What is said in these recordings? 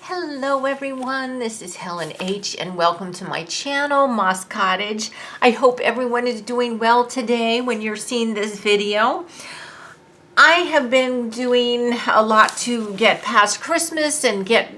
Hello everyone, this is Helen H. and welcome to my channel, Moss Cottage. I hope everyone is doing well today when you're seeing this video. I have been doing a lot to get past Christmas and get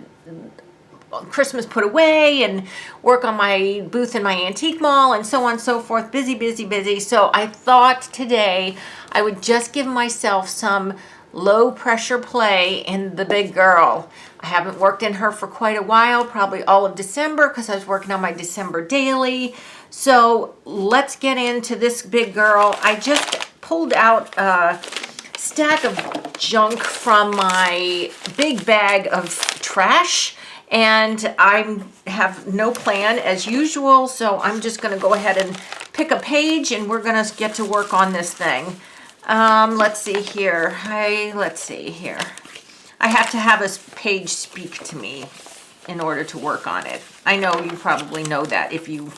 Christmas put away and work on my booth in my antique mall and so on and so forth. Busy. So I thought today I would just give myself some low pressure play in the big girl. I haven't worked in her for quite a while, probably all of December, because I was working on my December daily. So let's get into this big girl. I just pulled out a stack of junk from my big bag of trash, and I have no plan as usual, so I'm just going to go ahead and pick a page and we're going to get to work on this thing. Let's see here. I have to have a page speak to me in order to work on it. I know you probably know that if you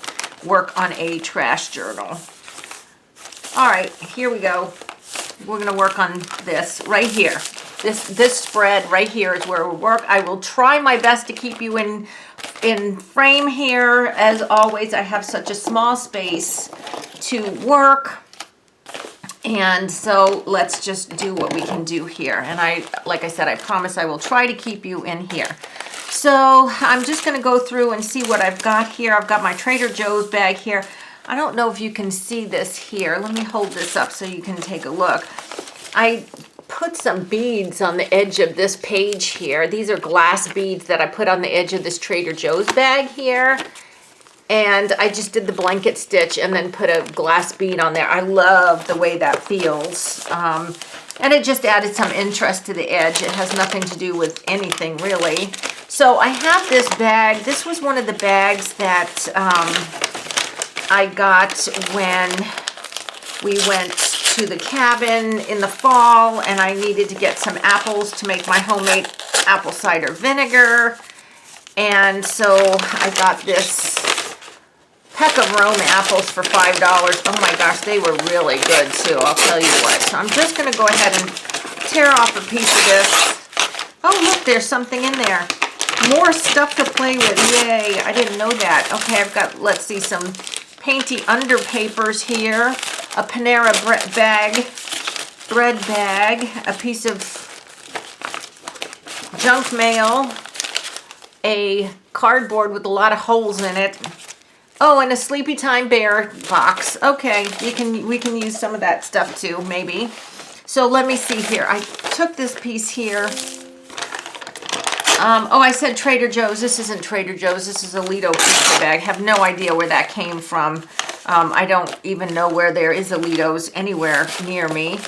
work on a trash journal. All right, here we go. We're going to work on this right here. This spread right here is where we work. I will try my best to keep you in frame here. As always, I have such a small space to work. And so let's just do what we can do here. And like I said, I promise I will try to keep you in here. So I'm just going to go through and see what I've got here. I've got my Trader Joe's bag here. I don't know if you can see this here. Let me hold this up so you can take a look. I put some beads on the edge of this page here. These are glass beads that I put on the edge of this Trader Joe's bag here. And I just did the blanket stitch and then put a glass bead on there. I love the way that feels. And it just added some interest to the edge. It has nothing to do with anything really. So I have this bag. This was one of the bags that I got when we went to the cabin in the fall and I needed to get some apples to make my homemade apple cider vinegar. And so I got this peck of Rome apples for $5. Oh my gosh, they were really good too, I'll tell you what. So I'm just going to go ahead and tear off a piece of this. Oh look, there's something in there. More stuff to play with, yay. I didn't know that. Okay, I've got, let's see, some painty underpapers here. A Panera bread bag. A piece of junk mail. A cardboard with a lot of holes in it. Oh, and a Sleepy Time Bear box. Okay, we can use some of that stuff too, maybe. So let me see here. I took this piece here. Oh, I said Trader Joe's. This isn't Trader Joe's. This is a Lido pizza bag. Have no idea where that came from. I don't even know where there is a Lido's anywhere near me.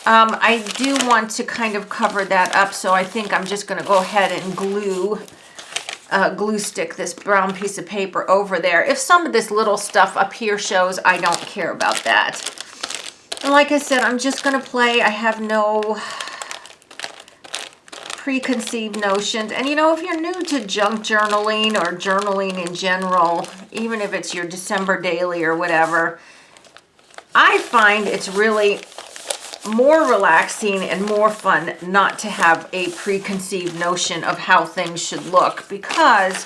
I do want to kind of cover that up, so I think I'm just going to go ahead and glue stick this brown piece of paper over there. If some of this little stuff up here shows, I don't care about that. And like I said, I'm just going to play. I have no preconceived notions. And you know, if you're new to junk journaling or journaling in general, even if it's your December daily or whatever, I find it's really more relaxing and more fun not to have a preconceived notion of how things should look, because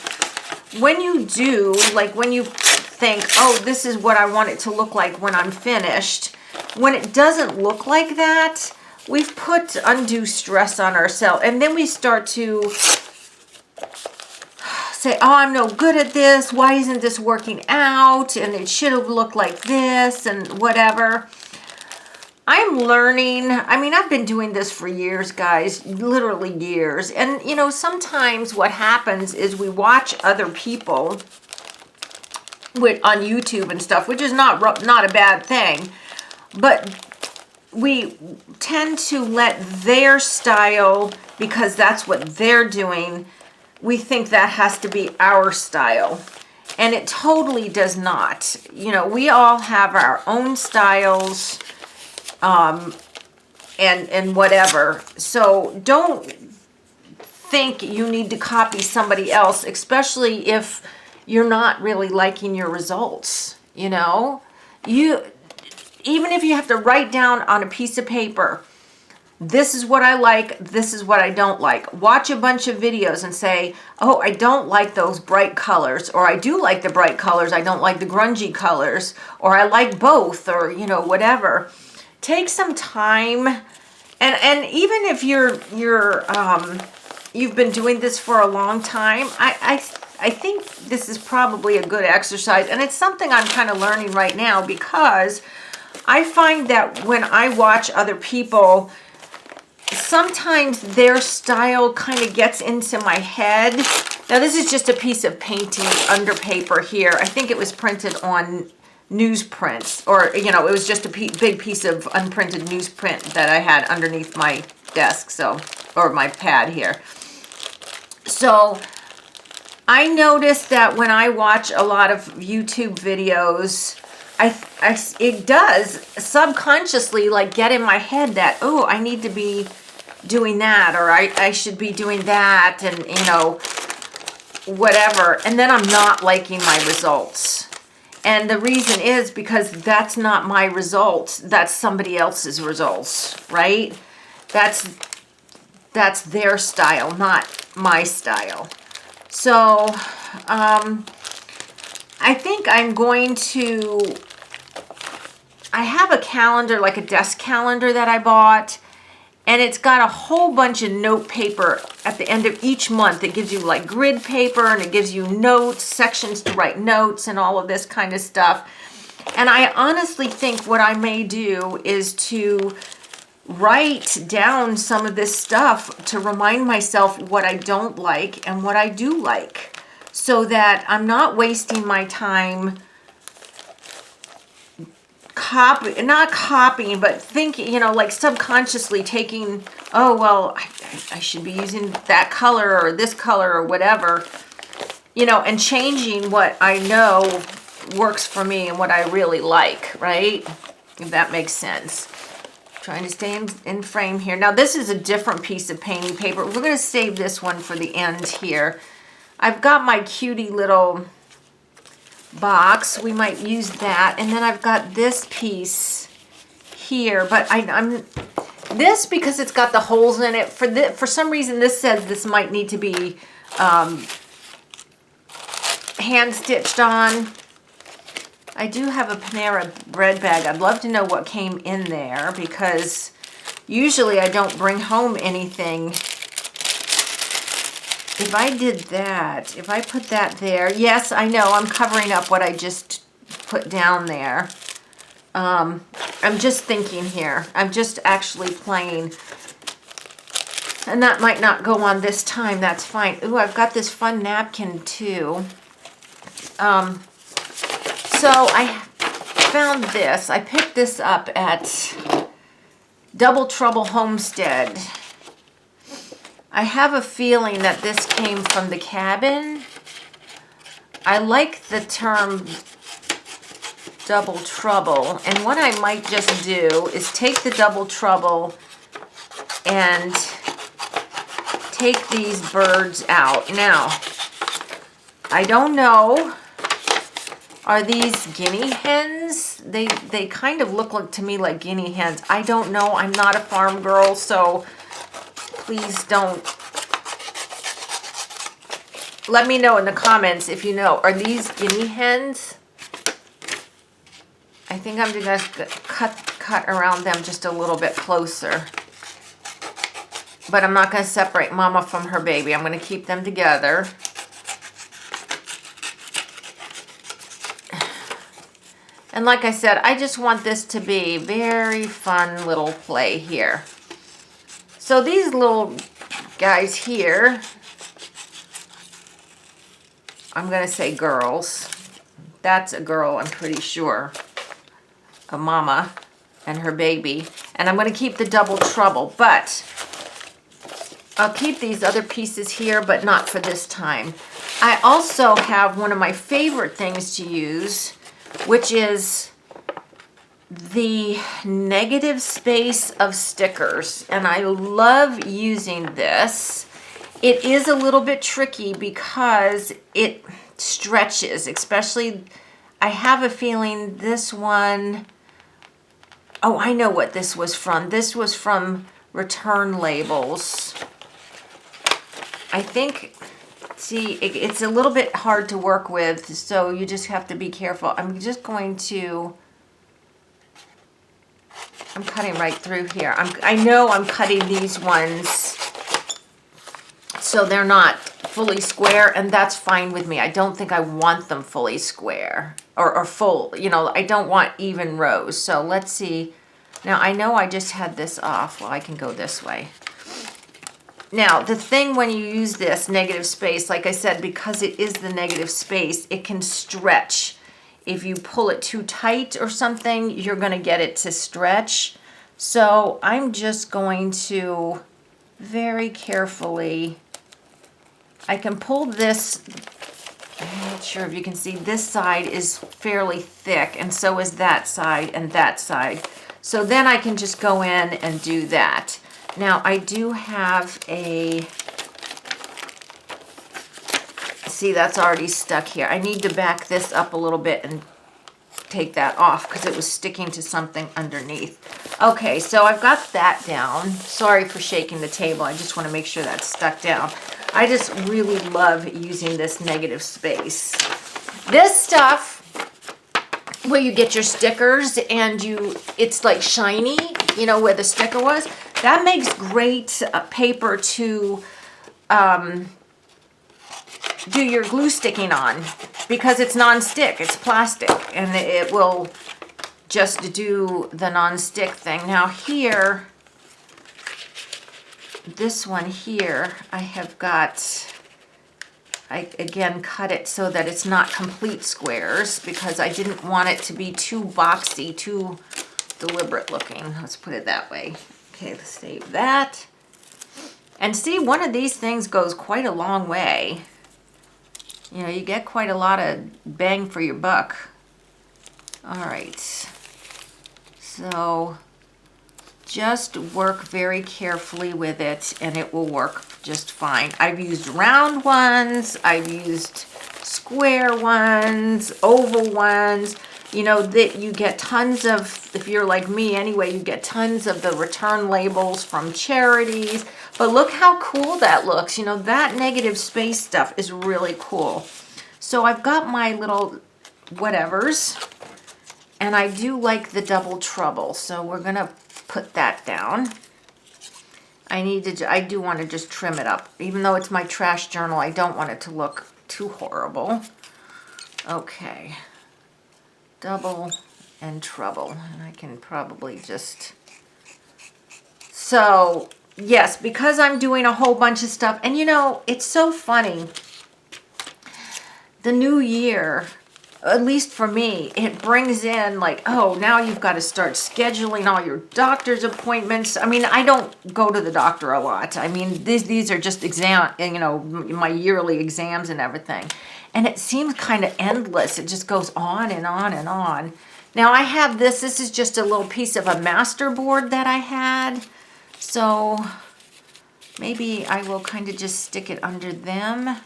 when you do, like when you think, oh, this is what I want it to look like when I'm finished, when it doesn't look like that, we've put undue stress on ourselves, and then we start to say, oh, I'm no good at this, why isn't this working out, and it should have looked like this and whatever. I'm learning. I mean, I've been doing this for years, guys, literally years. And, you know, sometimes what happens is we watch other people on YouTube and stuff, which is not a bad thing. But we tend to let their style, because that's what they're doing, we think that has to be our style. And it totally does not. You know, we all have our own styles. And whatever. So don't think you need to copy somebody else, especially if you're not really liking your results. You know, even if you have to write down on a piece of paper, this is what I like, this is what I don't like. Watch a bunch of videos and say, oh, I don't like those bright colors, or I do like the bright colors, I don't like the grungy colors, or I like both, or, you know, whatever. Take some time, and even if you've been doing this for a long time, I think this is probably a good exercise, and it's something I'm kind of learning right now, because I find that when I watch other people, sometimes their style kind of gets into my head. Now, this is just a piece of painting under paper here. I think it was printed on newsprint, or, you know, it was just a big piece of unprinted newsprint that I had underneath my desk, so, or my pad here. So I noticed that when I watch a lot of YouTube videos, it does subconsciously like get in my head that, oh, I need to be doing that, or I should be doing that, and, you know, whatever. And then I'm not liking my results. And the reason is because that's not my results. That's somebody else's results, right? That's their style, not my style. So, I think I'm going to, I have a calendar, like a desk calendar that I bought, and it's got a whole bunch of note paper at the end of each month. It gives you like grid paper, and it gives you notes, sections to write notes, and all of this kind of stuff. And I honestly think what I may do is to write down some of this stuff to remind myself what I don't like and what I do like, so that I'm not wasting my time not copying, but thinking, you know, like subconsciously taking, oh, well, I should be using that color or this color or whatever, you know, and changing what I know works for me and what I really like, right? If that makes sense. Trying to stay in frame here. Now, this is a different piece of painting paper. We're going to save this one for the end here. I've got my cutie little box. We might use that. And then I've got this piece here, but I'm this, because it's got the holes in it, for some reason this says this might need to be hand stitched on. I do have a Panera bread bag. I'd love to know what came in there, because usually I don't bring home anything. If I did that, if I put that there, yes, I know I'm covering up what I just put down there. I'm just thinking here. I'm just actually playing. And that might not go on this time. That's fine. Ooh, I've got this fun napkin too. So I found this. I picked this up at Double Trouble Homestead. I have a feeling that this came from the cabin. I like the term Double Trouble, and what I might just do is take the Double Trouble and take these birds out. Now, I don't know, are these guinea hens? They kind of look to me like guinea hens. I don't know. I'm not a farm girl, so please don't. Let me know in the comments if you know. Are these guinea hens? I think I'm going to cut around them just a little bit closer. But I'm not going to separate Mama from her baby. I'm going to keep them together. And like I said, I just want this to be very fun little play here. So these little guys here, I'm going to say girls. That's a girl, I'm pretty sure. A mama and her baby. And I'm going to keep the Double Trouble, but I'll keep these other pieces here, but not for this time. I also have one of my favorite things to use, which is the negative space of stickers. And I love using this. It is a little bit tricky because it stretches, especially, I have a feeling this one, oh, I know what this was from. This was from return labels. I think, see, it's a little bit hard to work with, so you just have to be careful. I'm just going to, I'm cutting right through here. I know I'm cutting these ones so they're not fully square, and that's fine with me. I don't think I want them fully square or full, you know, I don't want even rows. So let's see. Now I know I just had this off. Well, I can go this way. Now, the thing when you use this negative space, like I said, because it is the negative space, it can stretch. If you pull it too tight or something, you're going to get it to stretch. So I'm just going to very carefully, I can pull this, I'm not sure if you can see, this side is fairly thick, and so is that side and that side. So then I can just go in and do that. Now I do have a, see, that's already stuck here. I need to back this up a little bit and take that off because it was sticking to something underneath. Okay, so I've got that down. Sorry for shaking the table. I just want to make sure that's stuck down. I just really love using this negative space. This stuff, where you get your stickers and it's like shiny, you know, where the sticker was, that makes great paper to do your glue sticking on, because it's non-stick, it's plastic, and it will just do the non-stick thing. Now here, this one here, I have got, I again cut it so that it's not complete squares because I didn't want it to be too boxy, too deliberate looking. Let's put it that way. Okay, let's save that. And see, one of these things goes quite a long way. You know, you get quite a lot of bang for your buck. All right. So just work very carefully with it and it will work just fine. I've used round ones, I've used square ones, oval ones. You know, that you get tons of, if you're like me anyway, you get tons of the return labels from charities. But look how cool that looks. You know, that negative space stuff is really cool. So I've got my little whatevers, and I do like the double trouble. So we're gonna put that down. I do want to just trim it up. Even though it's my trash journal, I don't want it to look too horrible. Okay. Double and trouble, and I can probably just, so yes, because I'm doing a whole bunch of stuff, and you know, it's so funny, the new year, at least for me, it brings in like, oh, now you've got to start scheduling all your doctor's appointments. I mean, I don't go to the doctor a lot. I mean, these are just you know, my yearly exams and everything. And it seems kind of endless. It just goes on and on and on. Now I have this is just a little piece of a master board that I had. So maybe I will kind of just stick it under them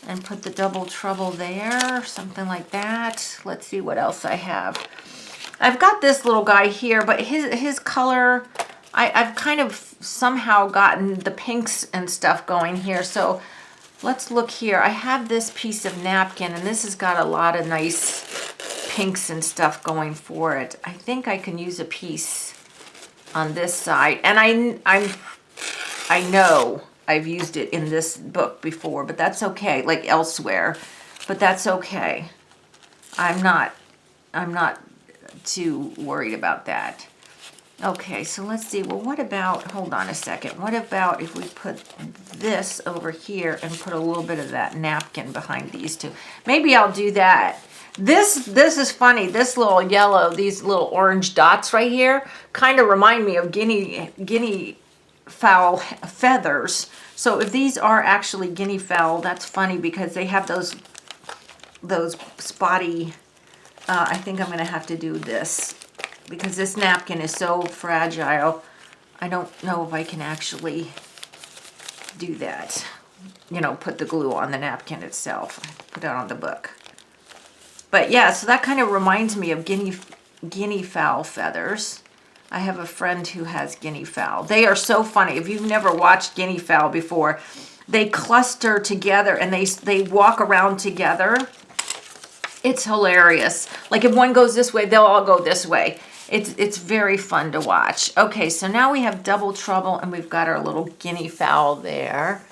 and put the double trouble there, something like that. Let's see what else I have. I've got this little guy here, but his color, I've kind of somehow gotten the pinks and stuff going here. So let's look here. I have this piece of napkin, and this has got a lot of nice pinks and stuff going for it. I think I can use a piece on this side. And I know I've used it in this book before, but that's okay, like elsewhere. But that's okay. I'm not too worried about that. Okay, so let's see. Well, what about, hold on a second. What about if we put this over here and put a little bit of that napkin behind these two? Maybe I'll do that. This is funny. This little yellow, these little orange dots right here kind of remind me of guinea fowl feathers. So if these are actually guinea fowl, that's funny because they have those spotty, I think I'm going to have to do this. Because this napkin is so fragile, I don't know if I can actually do that. You know, put the glue on the napkin itself. Put it on the book. But yeah, so that kind of reminds me of guinea fowl feathers. I have a friend who has guinea fowl. They are so funny. If you've never watched guinea fowl before, they cluster together and they walk around together. It's hilarious. Like if one goes this way, they'll all go this way. It's very fun to watch. Okay, so now we have Double Trouble and we've got our little guinea fowl there.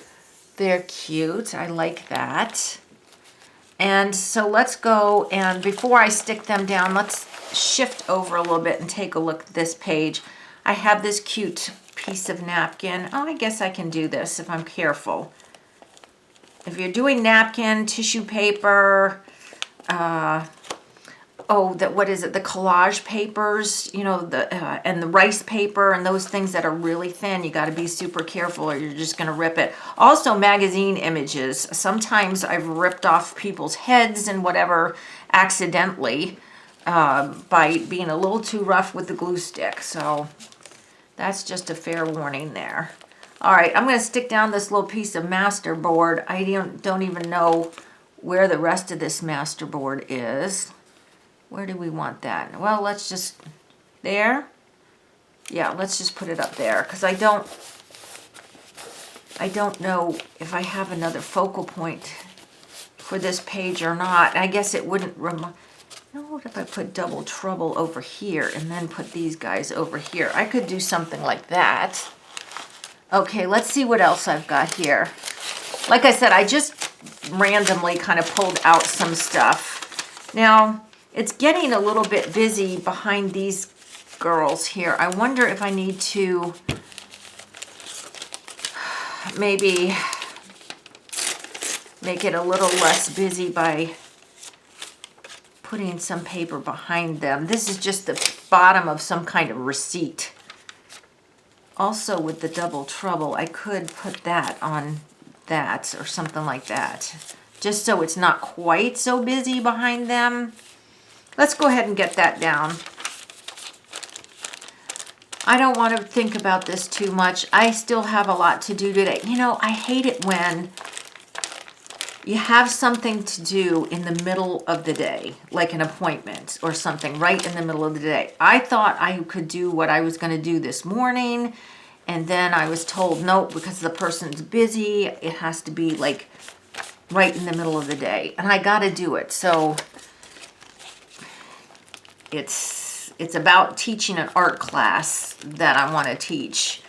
They're cute. I like that. And so let's go, and before I stick them down, let's shift over a little bit and take a look at this page. I have this cute piece of napkin. Oh, I guess I can do this if I'm careful. If you're doing napkin, tissue paper, what is it? The collage papers, you know, and the rice paper and those things that are really thin, you got to be super careful or you're just going to rip it. Also, magazine images. Sometimes I've ripped off people's heads and whatever accidentally by being a little too rough with the glue stick. So that's just a fair warning there. All right, I'm going to stick down this little piece of masterboard. I don't even know where the rest of this masterboard is. Where do we want that? Well, let's just, there? Yeah, let's just put it up there, because I don't know if I have another focal point for this page or not. I guess it wouldn't remind, what if I put Double Trouble over here and then put these guys over here? I could do something like that. Okay, let's see what else I've got here. Like I said, I just randomly kind of pulled out some stuff. Now, it's getting a little bit busy behind these girls here. I wonder if I need to maybe make it a little less busy by putting some paper behind them. This is just the bottom of some kind of receipt. Also with the Double Trouble, I could put that on that or something like that, just so it's not quite so busy behind them. Let's go ahead and get that down. I don't want to think about this too much. I still have a lot to do today. You know, I hate it when you have something to do in the middle of the day, like an appointment or something right in the middle of the day. I thought I could do what I was going to do this morning, and then I was told, no, because the person's busy, it has to be like right in the middle of the day, and I got to do it. So it's about teaching an art class that I want to teach,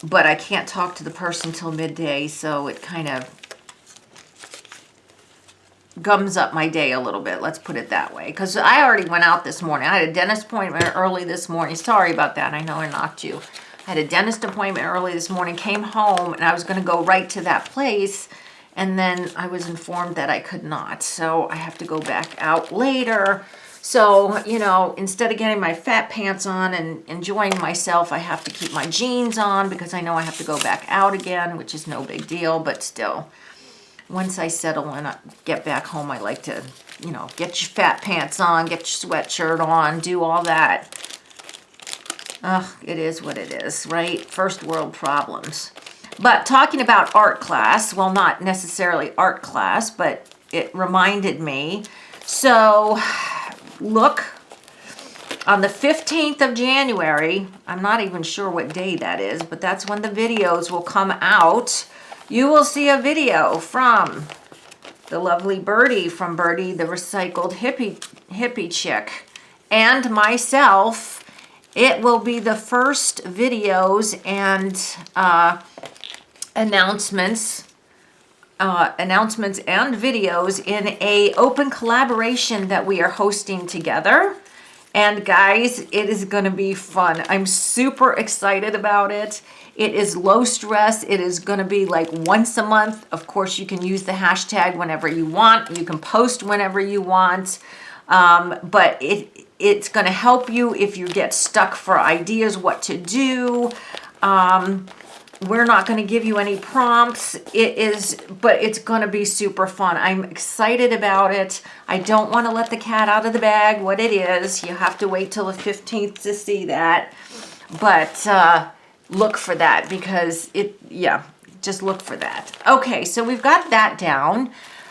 but I can't talk to the person till midday, so it kind of gums up my day a little bit. Let's put it that way, because I already went out this morning. I had a dentist appointment early this morning. Sorry about that. I know I knocked you. I had a dentist appointment early this morning, came home, and I was going to go right to that place, and then I was informed that I could not, so I have to go back out later. So, you know, instead of getting my fat pants on and enjoying myself, I have to keep my jeans on because I know I have to go back out again, which is no big deal, but still, once I settle and get back home, I like to, you know, get your fat pants on, get your sweatshirt on, do all that. Ugh, it is what it is, right? First world problems. But talking about art class, well, not necessarily art class, but it reminded me. So, look, on the 15th of January, I'm not even sure what day that is, but that's when the videos will come out. You will see a video from the lovely Birdie from Birdie, the Recycled Hippie Chick, and myself. It will be the first videos and announcements and videos in a open collaboration that we are hosting together. And guys, it is going to be fun. I'm super excited about it. It is low stress. It is going to be like once a month. Of course, you can use the hashtag whenever you want. You can post whenever you want. But it's going to help you if you get stuck for ideas what to do. We're not going to give you any prompts. But it's going to be super fun. I'm excited about it. I don't want to let the cat out of the bag what it is. You have to wait till the 15th to see that. But look for that because just look for that. Okay, so we've got that down.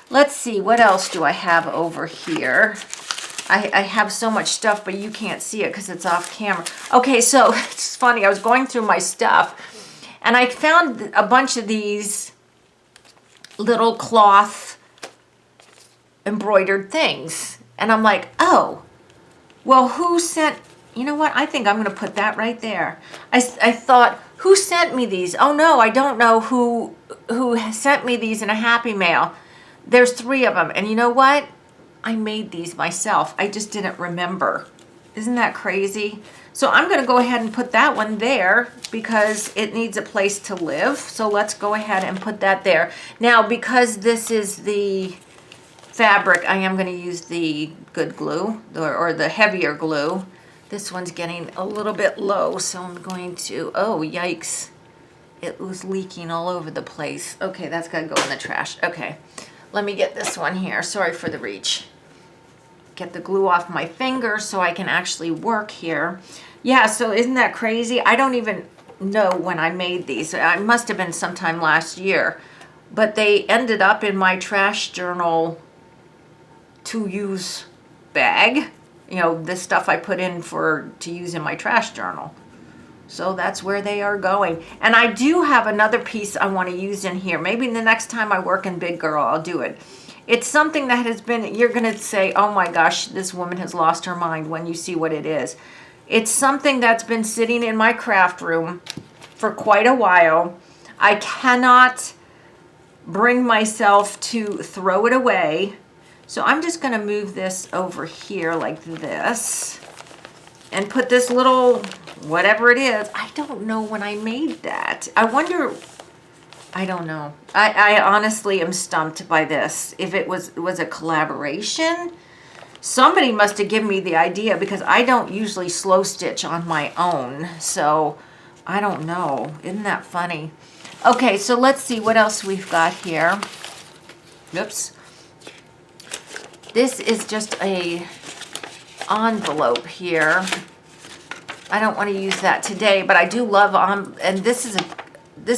Let's see, what else do I have over here? I have so much stuff, but you can't see it because it's off camera. Okay, so it's funny. I was going through my stuff, and I found a bunch of these little cloth embroidered things. And I'm like, oh, well, who sent... You know what? I think I'm going to put that right there. I thought, who sent me these? Oh, no, I don't know who sent me these in a Happy Mail. There's 3 of them. And you know what? I made these myself. I just didn't remember. Isn't that crazy? So I'm going to go ahead and put that one there because it needs a place to live. So let's go ahead and put that there. Now, because this is the fabric, I am going to use the good glue or the heavier glue. This one's getting a little bit low, so I'm going to, oh, yikes. It was leaking all over the place. Okay, that's got to go in the trash. Okay, let me get this one here. Sorry for the reach. Get the glue off my finger so I can actually work here. Yeah, so isn't that crazy? I don't even know when I made these. I must have been sometime last year. But they ended up in my trash journal to use bag. You know, this stuff I put in to use in my trash journal. So that's where they are going. And I do have another piece I want to use in here. Maybe the next time I work in Big Girl, I'll do it. It's something that has been, you're going to say, oh my gosh, this woman has lost her mind when you see what it is. It's something that's been sitting in my craft room for quite a while. I cannot bring myself to throw it away. So I'm just going to move this over here like this and put this little, whatever it is. I don't know when I made that. I wonder, I don't know. I honestly am stumped by this. If it was a collaboration, somebody must have given me the idea because I don't usually slow stitch on my own. So I don't know. Isn't that funny? Okay, so let's see what else we've got here. Oops. This is just a envelope here. I don't want to use that today, but I do love and this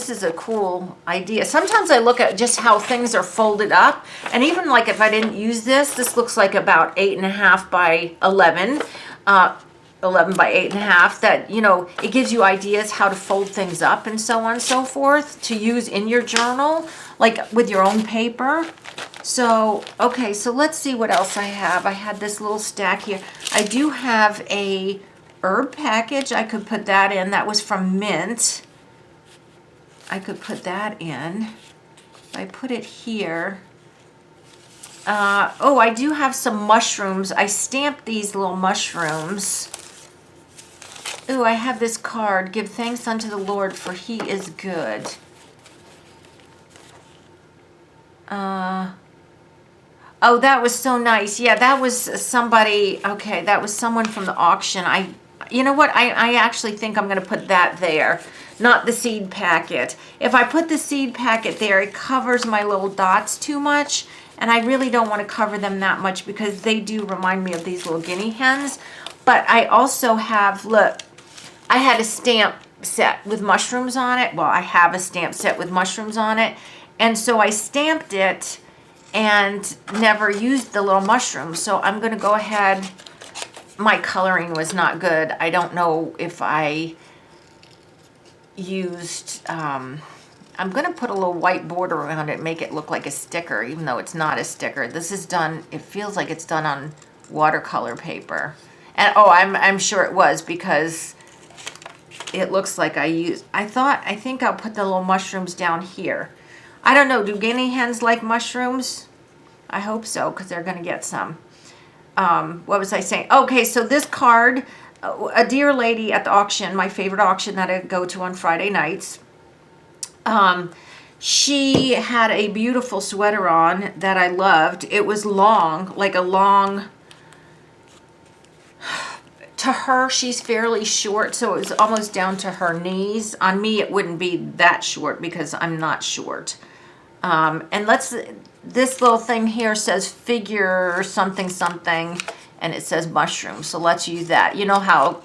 is a cool idea. Sometimes I look at just how things are folded up, and even like if I didn't use this looks like about 8.5 by 11, 11 by 8.5. That, you know, it gives you ideas how to fold things up and so on and so forth to use in your journal, like with your own paper. So, okay, so let's see what else I have. I had this little stack here. I do have a herb package. I could put that in. That was from Mint. I could put that in. If I put it here. Oh, I do have some mushrooms. I stamped these little mushrooms. Ooh, I have this card. Give thanks unto the Lord, for he is good. Oh, that was so nice. Yeah, that was somebody, okay, that was someone from the auction. You know what, I actually think I'm going to put that there, not the seed packet. If I put the seed packet there, it covers my little dots too much, and I really don't want to cover them that much because they do remind me of these little guinea hens. But I also have, look, I had a stamp set with mushrooms on it. Well, I have a stamp set with mushrooms on it, and so I stamped it and never used the little mushrooms. So I'm going to go ahead. My coloring was not good. I don't know if I used, I'm going to put a little white border around it, make it look like a sticker, even though it's not a sticker. This is done, it feels like it's done on watercolor paper. And oh, I'm sure it was because it looks like I think I'll put the little mushrooms down here. I don't know, do guinea hens like mushrooms? I hope so, because they're going to get some. What was I saying? Okay, so this card, a dear lady at the auction, my favorite auction that I go to on Friday nights, she had a beautiful sweater on that I loved. It was long, like a long... To her, she's fairly short, so it was almost down to her knees. On me, it wouldn't be that short because I'm not short. And this little thing here says figure something something, and it says mushroom. So let's use that. You know how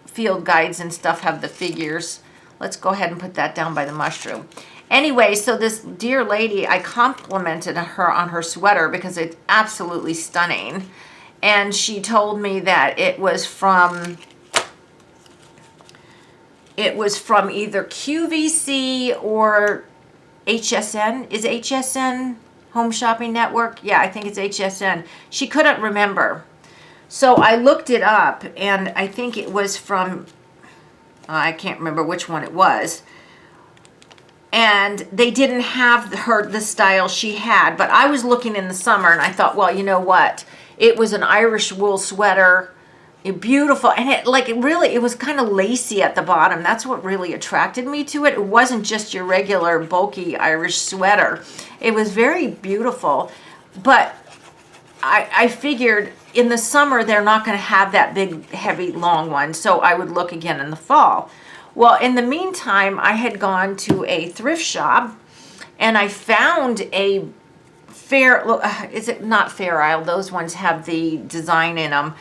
field guides and stuff have the figures. Let's go ahead and put that down by the mushroom. Anyway, so this dear lady, I complimented her on her sweater because it's absolutely stunning. and she told me that it was from either QVC or HSN. Is HSN Home Shopping Network? Yeah, I think it's HSN. She couldn't remember. So I looked it up, and I think it was from, I can't remember which one it was. And they didn't have the style she had, but I was looking in the summer, and I thought, well, you know what? It was an Irish wool sweater, beautiful, and it was kind of lacy at the bottom. That's what really attracted me to it. It wasn't just your regular bulky Irish sweater. It was very beautiful, but I figured in the summer they're not going to have that big, heavy, long one, so I would look again in the fall. Well, in the meantime, I had gone to a thrift shop, and I found a is it not Fair Isle? Those ones have the design in them.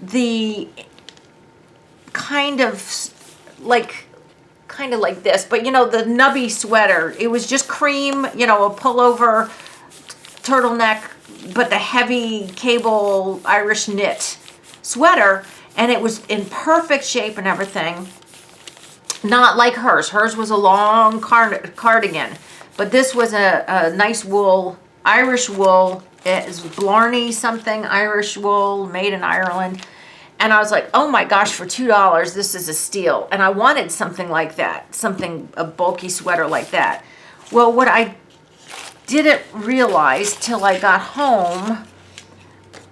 The kind of like this, but you know, the nubby sweater. It was just cream, you know, a pullover, turtleneck, but the heavy cable Irish knit sweater, and it was in perfect shape and everything. Not like hers. Hers was a long cardigan, but this was a nice wool, Irish wool. It's Blarney something, Irish wool, made in Ireland. And I was like, oh my gosh, for $2, this is a steal. And I wanted something like that, a bulky sweater like that. Well, what I didn't realize till I got home,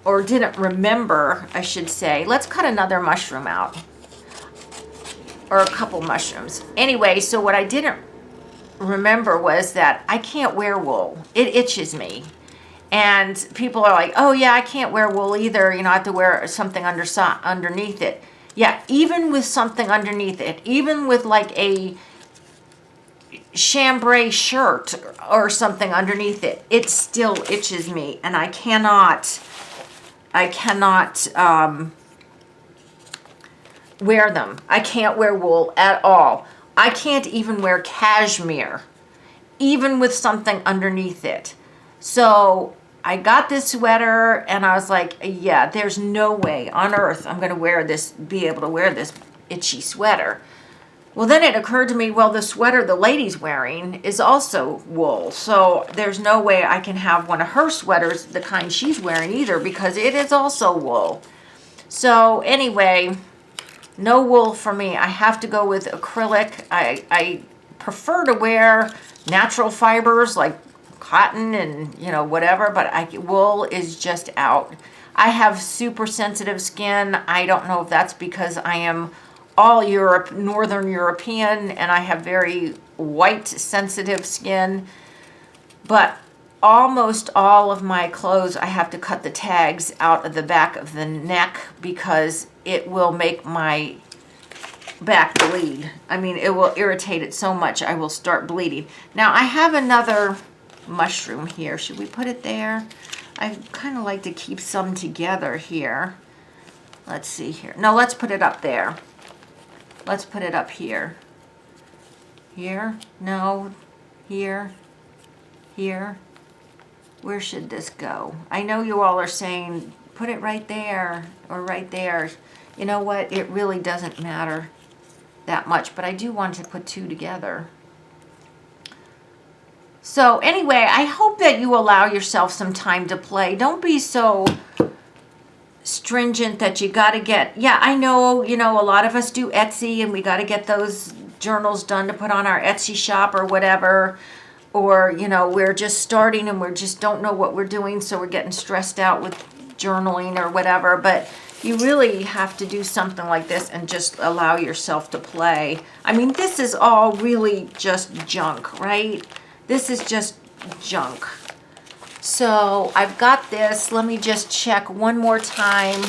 or didn't remember, I should say. Let's cut another mushroom out, or a couple mushrooms. Anyway, so what I didn't remember was that I can't wear wool. It itches me. And people are like, oh yeah, I can't wear wool either. You know, I have to wear something underneath it. Yeah, even with something underneath it, even with like a chambray shirt or something underneath it, it still itches me. And I cannot wear them. I can't wear wool at all. I can't even wear cashmere, even with something underneath it. So I got this sweater, and I was like, yeah, there's no way on earth I'm going to be able to wear this itchy sweater. Well, then it occurred to me, well, the sweater the lady's wearing is also wool. So there's no way I can have one of her sweaters, the kind she's wearing either, because it is also wool. So anyway, no wool for me. I have to go with acrylic. I prefer to wear natural fibers like cotton and, you know, whatever, but wool is just out. I have super sensitive skin. I don't know if that's because I am all Northern European, and I have very white, sensitive skin, but almost all of my clothes, I have to cut the tags out of the back of the neck because it will make my back bleed. I mean, it will irritate it so much I will start bleeding. Now, I have another mushroom here. Should we put it there? I kind of like to keep some together here. Let's see here. No, let's put it up there. Let's put it up here. Here? No. Here. Here. Where should this go? I know you all are saying, put it right there or right there. You know what? It really doesn't matter that much, but I do want to put two together. So anyway, I hope that you allow yourself some time to play. Don't be so stringent that you got to get, yeah, I know, you know, a lot of us do Etsy, and we got to get those journals done to put on our Etsy shop or whatever. Or, you know, we're just starting and we just don't know what we're doing, so we're getting stressed out with journaling or whatever. But you really have to do something like this and just allow yourself to play. I mean, this is all really just junk, right? This is just junk. So I've got this. Let me just check one more time.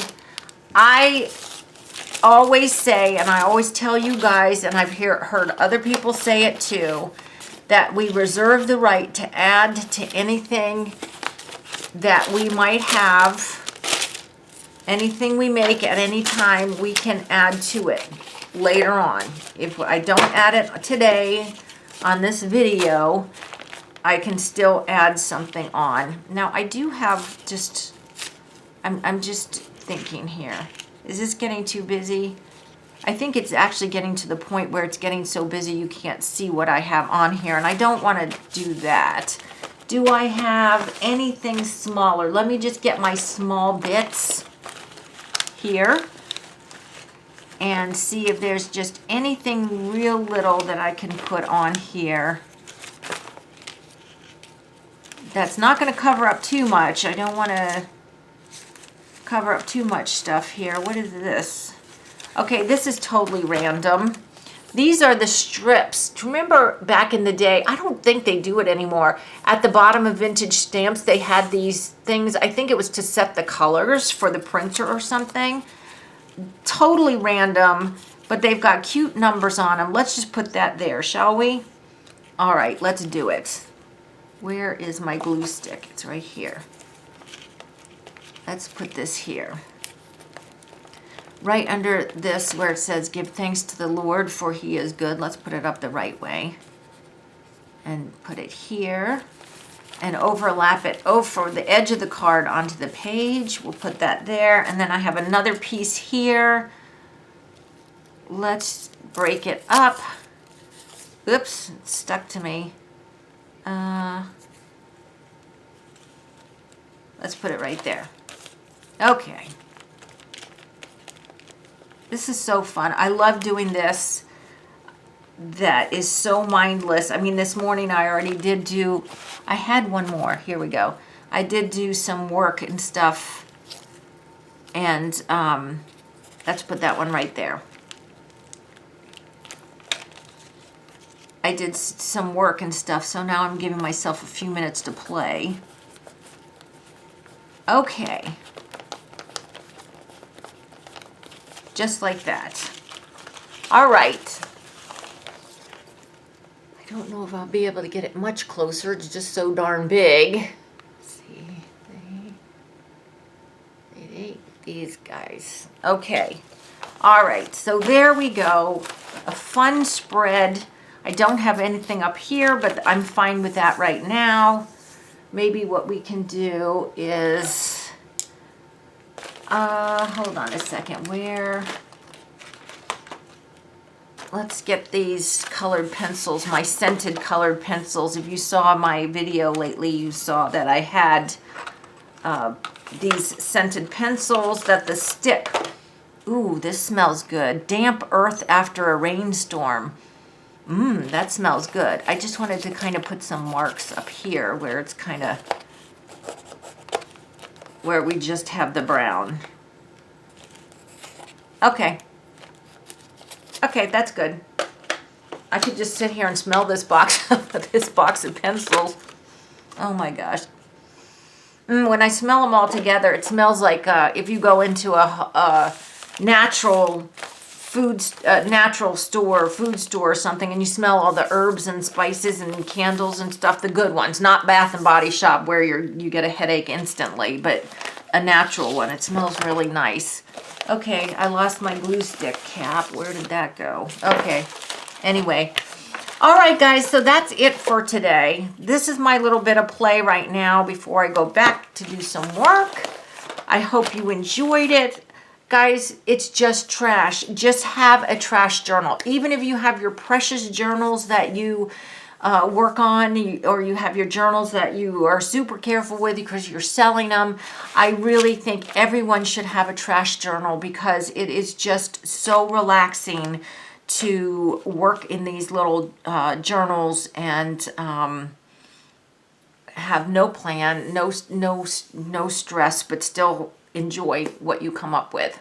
I always say, and I always tell you guys, and I've heard other people say it too, that we reserve the right to add to anything that we might have. Anything we make at any time, we can add to it later on. If I don't add it today on this video, I can still add something on. Now, I do have just I'm just thinking here. Is this getting too busy? I think it's actually getting to the point where it's getting so busy you can't see what I have on here, and I don't want to do that. Do I have anything smaller? Let me just get my small bits here and see if there's just anything real little that I can put on here. That's not going to cover up too much. I don't want to cover up too much stuff here. What is this? Okay, this is totally random. These are the strips. Do you remember back in the day? I don't think they do it anymore. At the bottom of vintage stamps, they had these things. I think it was to set the colors for the printer or something. Totally random, but they've got cute numbers on them. Let's just put that there, shall we? All right, let's do it. Where is my glue stick? It's right here. Let's put this here. Right under this where it says, give thanks to the Lord for he is good. Let's put it up the right way. And put it here. And overlap it over the edge of the card onto the page. We'll put that there. And then I have another piece here. Let's break it up. Oops, it stuck to me. Let's put it right there. Okay. This is so fun. I love doing this. That is so mindless. I mean, this morning I already did do, I had one more. Here we go. I did do some work and stuff. And let's put that one right there. I did some work and stuff, so now I'm giving myself a few minutes to play. Okay. Just like that. All right. I don't know if I'll be able to get it much closer. It's just so darn big. Let's see. These guys. Okay. All right. So there we go. A fun spread. I don't have anything up here, but I'm fine with that right now. Maybe what we can do is, hold on a second, let's get these colored pencils, my scented colored pencils. If you saw my video lately, you saw that I had these scented pencils that the stick, ooh, this smells good. Damp earth after a rainstorm. That smells good. I just wanted to kind of put some marks up here where it's kind of, where we just have the brown. Okay. Okay, that's good. I could just sit here and smell this box, this box of pencils. Oh my gosh. When I smell them all together, it smells like if you go into a natural food store or something, and you smell all the herbs and spices and candles and stuff, the good ones, not Bath and Body Shop where you get a headache instantly, but a natural one. It smells really nice. Okay, I lost my glue stick cap. Where did that go? Okay, anyway. All right, guys, so that's it for today. This is my little bit of play right now before I go back to do some work. I hope you enjoyed it. Guys, it's just trash. Just have a trash journal. Even if you have your precious journals that you work on, or you have your journals that you are super careful with because you're selling them, I really think everyone should have a trash journal because it is just so relaxing to work in these little journals and have no plan, no stress, but still enjoy what you come up with.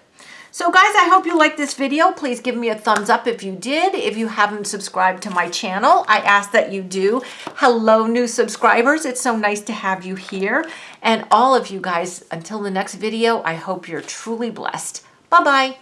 So guys, I hope you liked this video. Please give me a thumbs up if you did. If you haven't subscribed to my channel, I ask that you do. Hello, new subscribers. It's so nice to have you here. And all of you guys, until the next video, I hope you're truly blessed. Bye-bye.